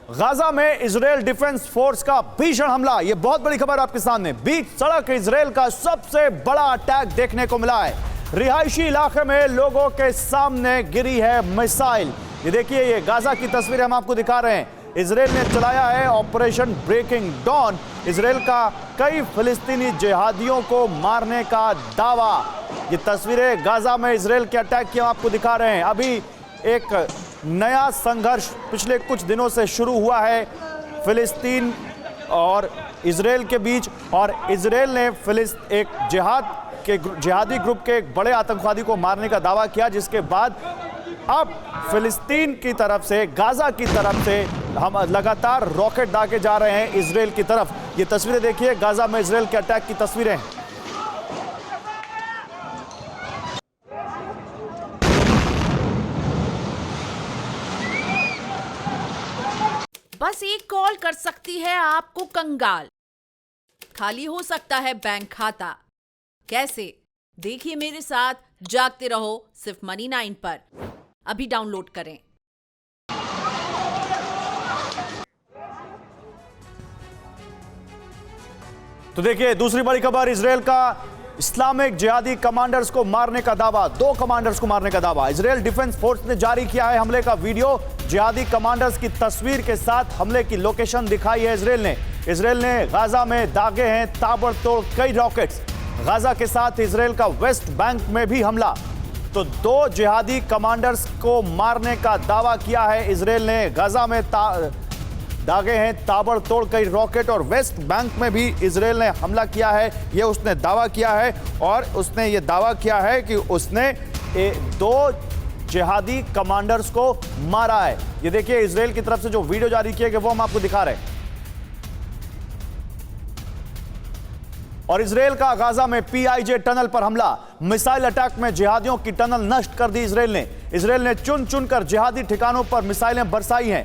Gaza में Israel defence force का भीषण हमला। यह बहुत बड़ी खबर आपके सामने। बीच सड़क इजरायल का सबसे बड़ा अटैक देखने को मिला है। रिहायशी इलाके में लोगों के सामने गिरी है मिसाइल। ये देखिए, ये गाजा की तस्वीरें हम आपको दिखा रहे हैं। इजरायल ने चलाया है ऑपरेशन ब्रेकिंग डॉन। इजरायल का कई फिलिस्तीनी जिहादियों को मारने का दावा। ये तस्वीरें गाजा में इजरायल के अटैक की हम आपको दिखा रहे हैं। अभी एक नया संघर्ष पिछले कुछ दिनों से शुरू हुआ है फिलिस्तीन और इजरायल के बीच, और इजरायल ने एक जिहादी ग्रुप के एक बड़े आतंकवादी को मारने का दावा किया, जिसके बाद अब फिलिस्तीन की तरफ से, गाजा की तरफ से हम लगातार रॉकेट दागे जा रहे हैं इजरायल की तरफ। ये तस्वीरें देखिए, गाजा में इजरायल के अटैक की तस्वीरें हैं। बस एक कॉल कर सकती है आपको कंगाल। खाली हो सकता है बैंक खाता। कैसे? देखिए मेरे साथ, जागते रहो सिर्फ मनी 9 पर। अभी डाउनलोड करें। तो देखिए, दूसरी बड़ी खबर, इजरायल का इस्लामिक जिहादी कमांडर्स को मारने का दावा। 2 कमांडर्स को मारने का दावा। इजरायल डिफेंस फोर्स ने जारी किया है हमले का वीडियो। जिहादी कमांडर्स की तस्वीर के साथ हमले की लोकेशन दिखाई है इजरायल ने गाजा में दागे हैं ताबड़तोड़ कई रॉकेट्स। गाजा के साथ इजरायल का वेस्ट बैंक में भी हमला। तो 2 जिहादी कमांडर्स को मारने का दावा किया है इजरायल ने। गाजा में दागे हैं ताबड़तोड़ कई रॉकेट, और वेस्ट बैंक में भी इजरायल ने हमला किया है, यह उसने दावा किया है। और उसने यह दावा किया है कि उसने 2 जिहादी कमांडर्स को मारा है। ये देखिए, इजरायल की तरफ से जो वीडियो जारी किया गया वो हम आपको दिखा रहे हैं। और इजरायल का गाजा में PIJ टनल पर हमला। मिसाइल अटैक में जिहादियों की टनल नष्ट कर दी इजरायल ने चुन चुनकर जिहादी ठिकानों पर मिसाइलें बरसाई हैं।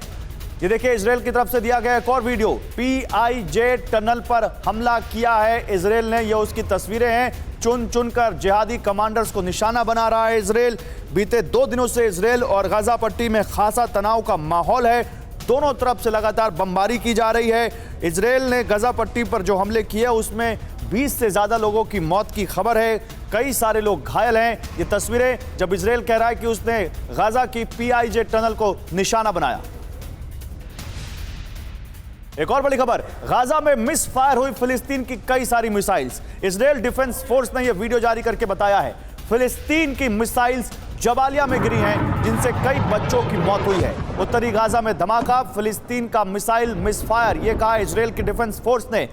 ये देखिए, इजरायल की तरफ से दिया गया एक और वीडियो। PIJ टनल पर हमला किया है इजरायल ने। ये उसकी तस्वीरें हैं। चुन चुनकर जिहादी कमांडर्स को निशाना बना रहा है इजरायल। बीते 2 दिनों से इजरायल और गाजा पट्टी में खासा तनाव का माहौल है। दोनों तरफ से लगातार बमबारी की जा रही है। इजरायल ने गाजा पट्टी पर जो हमले किए उसमें 20 से ज्यादा लोगों की मौत की खबर है। कई सारे लोग घायल हैं। ये तस्वीरें जब इजरायल कह रहा है कि उसने गाजा की PIJ टनल को निशाना बनाया। एक और बड़ी खबर, गाजा में मिस फायर हुई फिलिस्तीन की कई सारी मिसाइल्स। इजरायल डिफेंस फोर्स ने यह वीडियो जारी करके बताया है, फिलिस्तीन की मिसाइल्स जबालिया में गिरी हैं, जिनसे कई बच्चों की मौत हुई है। उत्तरी गाजा में धमाका, फिलिस्तीन का मिसाइल मिस फायर, यह कहा इजरायल की डिफेंस फोर्स ने।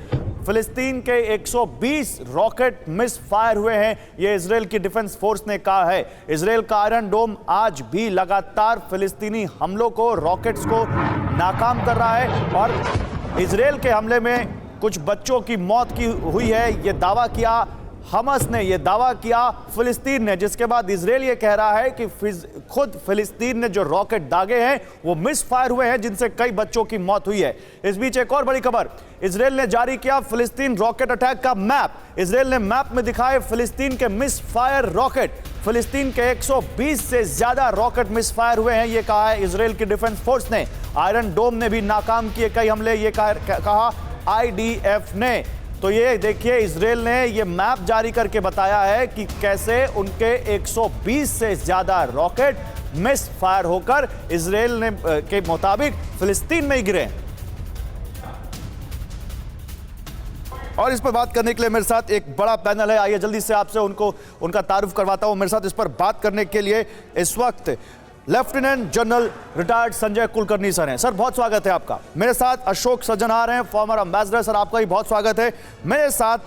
फिलिस्तीन के 120 रॉकेट मिस फायर हुए हैं, यह इजरायल की डिफेंस फोर्स ने कहा है। इजरायल का आयरन डोम आज भी लगातार फिलिस्तीनी हमलों को, रॉकेट्स को नाकाम कर रहा है। और इजरायल के हमले में कुछ बच्चों की मौत की हुई है, यह दावा किया हमास ने, यह दावा किया फिलिस्तीन ने, जिसके बाद इजरायल यह कह रहा है कि खुद फिलिस्तीन ने जो रॉकेट दागे हैं वो मिस फायर हुए हैं, जिनसे कई बच्चों की मौत हुई है। इस बीच एक और बड़ी खबर, इजरायल ने जारी किया फिलिस्तीन रॉकेट अटैक का मैप। इजरायल ने मैप में दिखाए फिलिस्तीन के मिस फायर रॉकेट। फिलिस्तीन के 120 से ज्यादा रॉकेट मिस फायर हुए हैं, यह कहा है इजरायल की डिफेंस फोर्स ने। आयरन डोम ने भी नाकाम किए कई हमले, यह कहा IDF ने। तो ये देखिए, इजरायल ने ये मैप जारी करके बताया है कि कैसे उनके 120 से ज्यादा रॉकेट मिस फायर होकर इजरायल ने के मुताबिक फिलिस्तीन में ही गिरे। और इस पर बात करने के लिए मेरे साथ एक बड़ा पैनल है। आइए जल्दी से आपसे उनका तारुफ करवाता हूं। मेरे साथ इस पर बात करने के लिए इस वक्त lieutenant general retired Sanjay Kulkarni sir हैं। सर, बहुत स्वागत है आपका। मेरे साथ अशोक सज्जनहार हैं, फॉर्मर एम्बेसडर। सर, आपका भी बहुत स्वागत है। मेरे साथ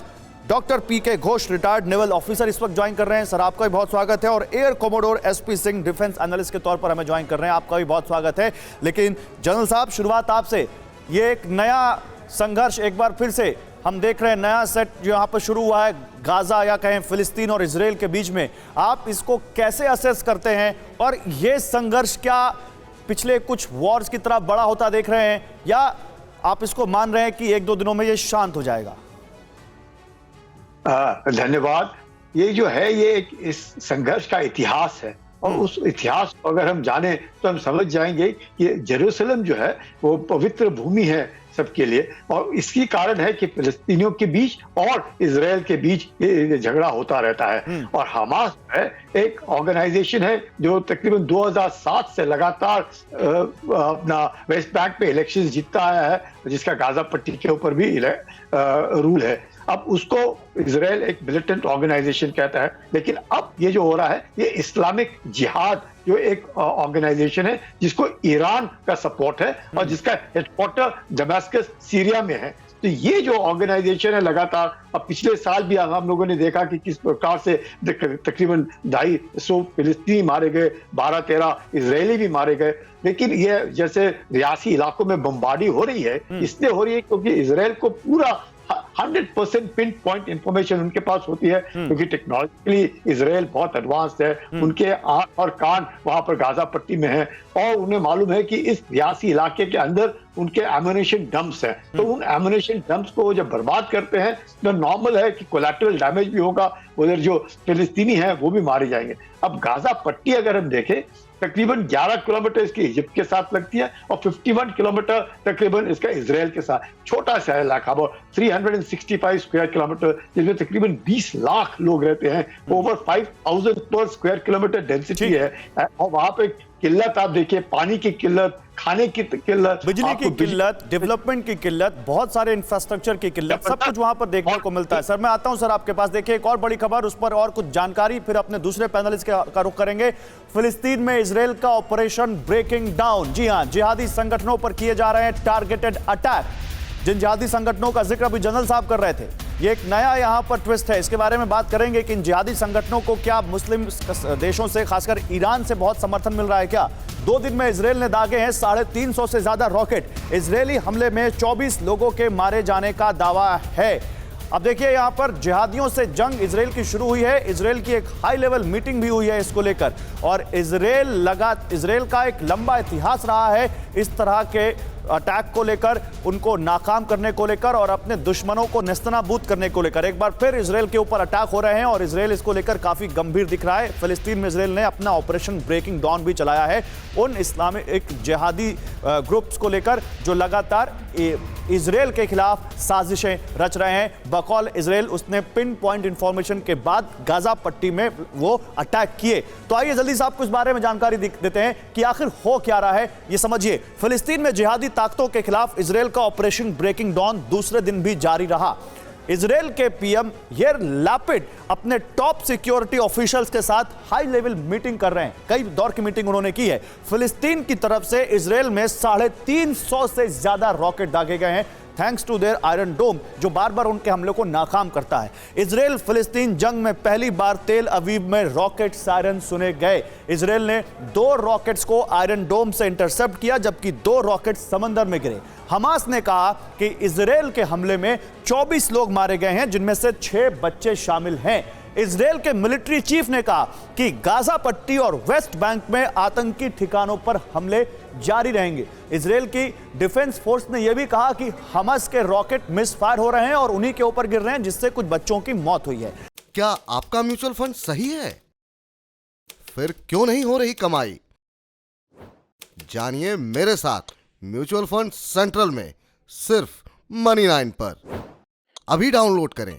doctor PK Ghosh, retired naval officer, इस वक्त ज्वाइन कर रहे हैं। सर, आपका भी बहुत स्वागत है। और air commodore SP Singh, defence analyst के तौर पर हमें ज्वाइन कर रहे हैं, आपका भी बहुत स्वागत है। लेकिन जनरल साहब, शुरुआत आपसे। ये एक नया संघर्ष एक बार फिर से हम देख रहे हैं, नया सेट जो यहाँ पर शुरू हुआ है गाजा या कहें फिलिस्तीन और इजरायल के बीच में। आप इसको कैसे असेस करते हैं, और ये संघर्ष क्या पिछले कुछ वॉर्स की तरह बड़ा होता देख रहे हैं, या आप इसको मान रहे हैं कि 1-2 दिनों में ये शांत हो जाएगा? धन्यवाद। ये जो है, ये इस संघर्ष का इतिहास है, और उस इतिहास को अगर हम जाने तो हम समझ जाएंगे कि जेरूसलम जो है वो पवित्र भूमि है सबके लिए, और इसकी कारण है कि फिलिस्तीनियों के बीच और इजराइल के बीच ये झगड़ा होता रहता है। और हमास है एक ऑर्गेनाइजेशन है जो तकरीबन 2007 से लगातार अपना वेस्ट बैंक पे इलेक्शंस जीतता आया है, जिसका गाजा पट्टी के ऊपर भी रूल है। अब उसको इजराइल एक मिलिटेंट ऑर्गेनाइजेशन कहता है, लेकिन अब ये जो हो रहा है ये इस्लामिक जिहाद जो एक ऑर्गेनाइजेशन है जिसको ईरान का सपोर्ट है और जिसका हेडक्वार्टर दमास्कस सीरिया में है। तो ये जो ऑर्गेनाइजेशन है लगातार, अब पिछले साल भी हम लोगों ने देखा कि किस प्रकार से तकरीबन 250 फिलिस्तीनी मारे गए, 12-13 इजरायली भी मारे गए। लेकिन ये जैसे रियासी इलाकों में बमबारी हो रही है, इसलिए हो रही है क्योंकि इजराइल को पूरा 100% पिन पॉइंट इंफॉर्मेशन उनके पास होती है, क्योंकि टेक्नोलॉजिकली इजराइल बहुत एडवांस्ड है। उनके आंख और कान वहां पर गाजा पट्टी में है और उन्हें मालूम है कि इस रियासी इलाके के अंदर उनके एमुनेशन डंप्स हैं। तो उन एमुनेशन डंप्स को जब बर्बाद करते हैं तो नॉर्मल है कि कोलैटरल डैमेज भी होगा, उधर जो फिलिस्तीनी हैं वो भी मारे जाएंगे। अब गाजा पट्टी अगर हम देखें, तकरीबन 11 किलोमीटर इसकी इजिप्ट के साथ लगती है और 51 किलोमीटर तकरीबन इसका इजराइल के साथ। छोटा सा इलाका, अबाउट 365 स्क्वायर किलोमीटर, जिसमें तकरीबन 20 लाख लोग रहते हैं। ओवर 5000 पर स्क्वायर किलोमीटर डेंसिटी है। और वहां पे किल्लत आप देखिए, पानी की किल्लत, खाने की किल्लत, बिजली की किल्लत, डेवलपमेंट की किल्लत, बहुत सारे इंफ्रास्ट्रक्चर की किल्लत, सब कुछ वहां पर देखने को मिलता है। सर मैं आता हूं सर आपके पास, देखिए एक और बड़ी खबर, उस पर और कुछ जानकारी, फिर अपने दूसरे पैनलिस्ट का रुख करेंगे। फिलिस्तीन में इजराइल का ऑपरेशन ब्रेकिंग डाउन। जी हां, जिहादी संगठनों पर किए जा रहे हैं टारगेटेड अटैक। जिन जिहादी संगठनों का जिक्र अभी जनरल साहब कर रहे थे, ये एक नया यहां पर ट्विस्ट है, इसके बारे में बात करेंगे कि इन जिहादी संगठनों को क्या मुस्लिम देशों से, खासकर ईरान से बहुत समर्थन मिल रहा है क्या? 2 दिन में इजराइल ने दागे हैं 350 से ज्यादा रॉकेट। इजरायली हमले में 24 लोगों के मारे जाने का दावा है। अब देखिए यहां पर जिहादियों से जंग इजराइल की शुरू हुई है। इजराइल की एक हाई लेवल मीटिंग भी हुई है इसको लेकर, और इजराइल का एक लंबा इतिहास रहा है इस तरह के अटैक को लेकर, उनको नाकाम करने को लेकर और अपने दुश्मनों को नेस्तनाबूद करने को लेकर। एक बार फिर इजराइल के ऊपर अटैक हो रहे हैं और इजराइल इसको लेकर काफी गंभीर दिख रहा है। फिलिस्तीन में इजराइल ने अपना ऑपरेशन ब्रेकिंग डाउन भी चलाया है उन इस्लामिक जिहादी ग्रुप्स को लेकर जो लगातार इजराइल के खिलाफ साजिशें रच रहे हैं। बकौल इजराइल उसने पिन पॉइंट इंफॉर्मेशन के बाद गाजा पट्टी में वो अटैक किए। तो आइए जल्दी से आपको इस बारे में जानकारी देते हैं कि आखिर हो क्या रहा है, ये समझिए। फिलिस्तीन में जिहादी ताकतों के खिलाफ इजराइल का ऑपरेशन ब्रेकिंग डाउन दूसरे दिन भी जारी रहा। इजराइल के पीएम यार लैपिड अपने टॉप सिक्योरिटी ऑफिशियल्स के साथ हाई लेवल मीटिंग कर रहे हैं। कई दौर की मीटिंग उन्होंने की है। फिलिस्तीन की तरफ से इजराइल में 350 से ज्यादा रॉकेट दागे गए हैं, थैंक्स टू देयर आयरन डोम, जो बार बार उनके हमले को नाकाम करता है। इजराइल फिलिस्तीन जंग में पहली बार तेल अवीव में रॉकेट सायरन सुने गए। इजराइल ने 2 रॉकेट्स को आयरन डोम से इंटरसेप्ट किया, जबकि 2 रॉकेट समंदर में गिरे। हमास ने कहा कि इजराइल के हमले में 24 लोग मारे गए हैं, जिनमें से 6 बच्चे शामिल हैं। इजराइल के मिलिट्री चीफ ने कहा कि गाजा पट्टी और वेस्ट बैंक में आतंकी ठिकानों पर हमले जारी रहेंगे। इजराइल की डिफेंस फोर्स ने यह भी कहा कि हमास के रॉकेट मिसफायर हो रहे हैं और उन्हीं के ऊपर गिर रहे हैं, जिससे कुछ बच्चों की मौत हुई है। क्या आपका म्यूचुअल फंड सही है? फिर क्यों नहीं हो रही कमाई? जानिए मेरे साथ म्यूचुअल फंड सेंट्रल में सिर्फ मनी 9 पर। अभी डाउनलोड करें